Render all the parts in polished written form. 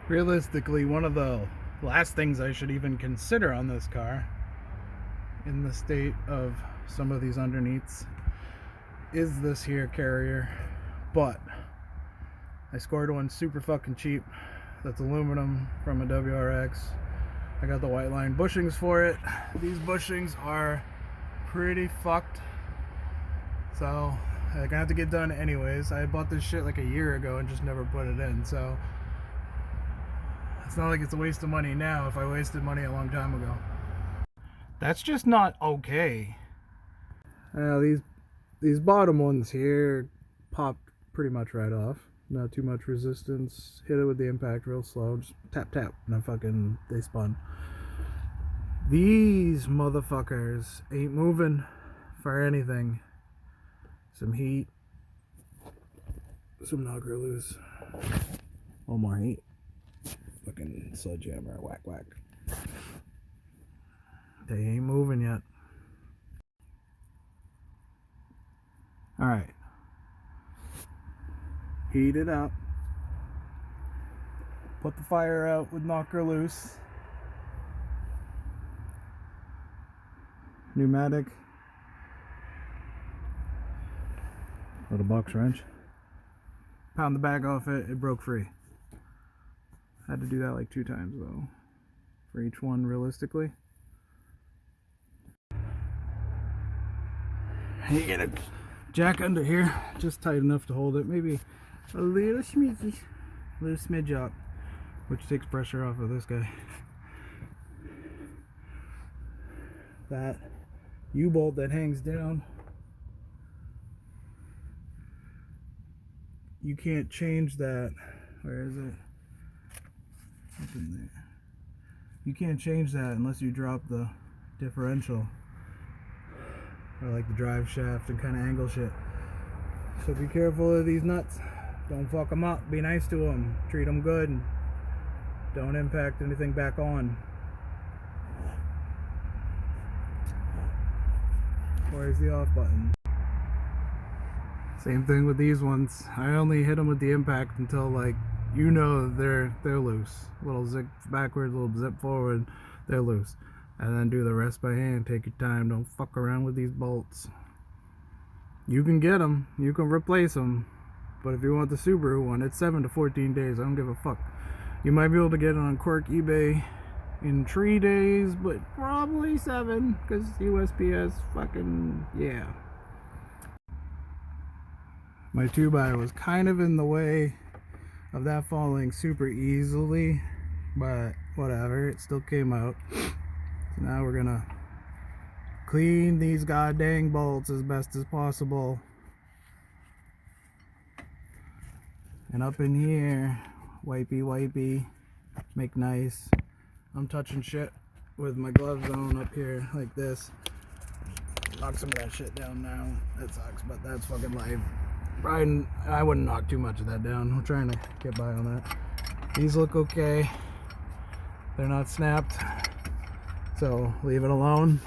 Realistically, one of the last things I should even consider on this car, in the state of some of these underneaths, is this here Carrier. But I scored one super fucking cheap that's aluminum from a WRX. I got the Whiteline bushings for it. These bushings are pretty fucked, so I'm gonna have to get done anyways. I bought this shit like a year ago and just never put it in, so it's not like it's a waste of money now if I wasted money a long time ago. That's just not okay. These bottom ones here popped pretty much right off. Not too much resistance. Hit it with the impact real slow. Just tap tap and they spun. These motherfuckers ain't moving for anything. Some heat. Some knocker loose. One more heat. Fucking sledgehammer. Whack whack. They ain't moving yet. Alright. Heat it up. Put the fire out with knocker loose. Pneumatic. Little box wrench. Pound the bag off it. It broke free. Had to do that like 2 times though. For each one realistically. You get a jack under here. Just tight enough to hold it. Maybe a little smidge up, which takes pressure off of this guy. That U-bolt that hangs down, you can't change that. Where is it? Up in there. You can't change that unless you drop the differential, or like the drive shaft and kind of angle shit. So be careful of these nuts. Don't fuck them up. Be nice to them. Treat them good. And don't impact anything back on. Where's the off button? Same thing with these ones. I only hit them with the impact until, like, you know, they're loose. Little zip backwards, little zip forward, they're loose. And then do the rest by hand. Take your time. Don't fuck around with these bolts. You can get them. You can replace them. But if you want the Subaru one, it's 7 to 14 days. I don't give a fuck. You might be able to get it on Quark eBay in 3 days, but probably 7, because USPS fucking, yeah. My 2x was kind of in the way of that falling super easily, but whatever, it still came out. So now we're gonna clean these goddamn bolts as best as possible. And up in here, wipey, make nice. I'm touching shit with my gloves on up here like this. Knock some of that shit down now. That sucks, but that's fucking life. Probably, I wouldn't knock too much of that down. I'm trying to get by on that. These look okay. They're not snapped, so leave it alone.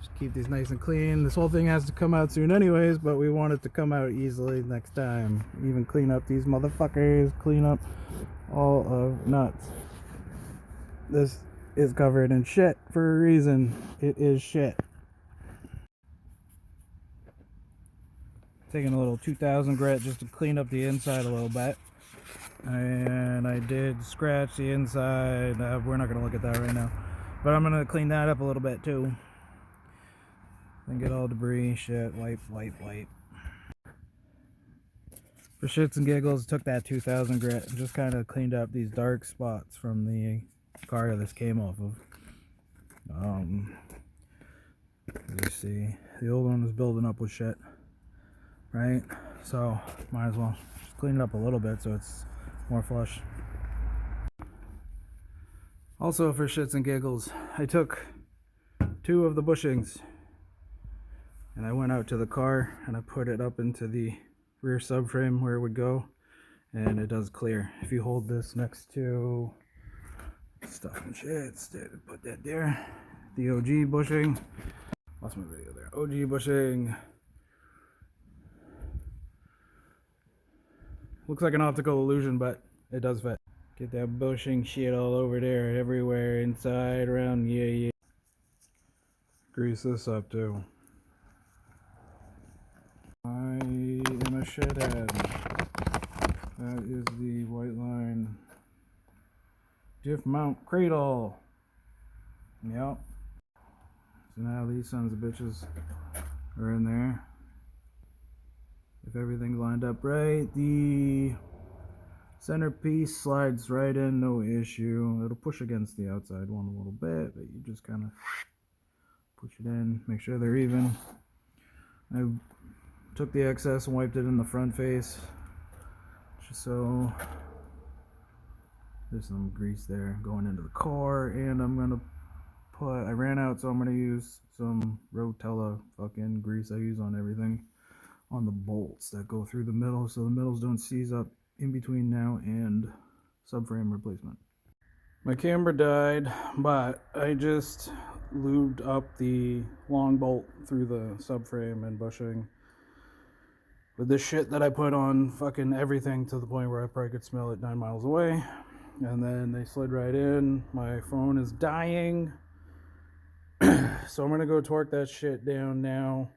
Just keep these nice and clean. This whole thing has to come out soon anyways, but we want it to come out easily next time. Even clean up these motherfuckers. Clean up all of nuts. This is covered in shit for a reason. It is shit. Taking a little 2000 grit just to clean up the inside a little bit. And I did scratch the inside. We're not going to look at that right now. But I'm going to clean that up a little bit too. Then get all debris, shit, wipe. For shits and giggles, took that 2000 grit and just kind of cleaned up these dark spots from the car this came off of. You see, the old one was building up with shit, right? So might as well just clean it up a little bit so it's more flush. Also, for shits and giggles, I took 2 of the bushings and I went out to the car and I put it up into the rear subframe where it would go, and it does clear. If you hold this next to stuff and shit, put that there. The OG bushing. Lost my video there. OG bushing. Looks like an optical illusion, but it does fit. Get that bushing shit all over there, everywhere, inside, around, yeah. Grease this up too. I am a shithead. That is the Whiteline diff mount cradle. Yep. So now these sons of bitches are in there. If everything's lined up right, the centerpiece slides right in, no issue. It'll push against the outside one a little bit, but you just kind of push it in, make sure they're even. I took the excess and wiped it in the front face, just so there's some grease there going into the car. And I'm gonna put, I ran out, so I'm gonna use some Rotella fucking grease I use on everything, on the bolts that go through the middle, so the middles don't seize up in between now and subframe replacement. My camera died, but I just lubed up the long bolt through the subframe and bushing with this shit that I put on fucking everything, to the point where I probably could smell it 9 miles away. And then they slid right in. My phone is dying. So I'm gonna go torque that shit down now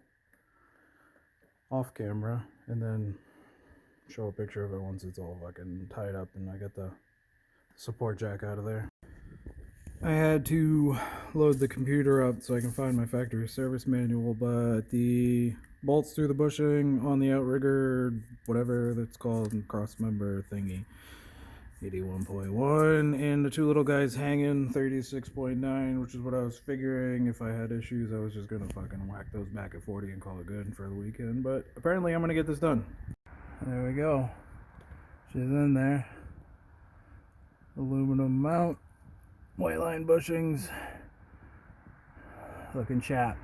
off camera, and then show a picture of it once it's all fucking tied up and I get the support jack out of there. I had to load the computer up so I can find my factory service manual, but the bolts through the bushing on the outrigger, whatever that's called, crossmember thingy, 81.1, and the two little guys hanging 36.9, which is what I was figuring. If I had issues, I was just gonna fucking whack those back at 40 and call it good for the weekend, but apparently I'm gonna get this done. There we go. She's in there. Aluminum mount, Whiteline bushings, looking chap.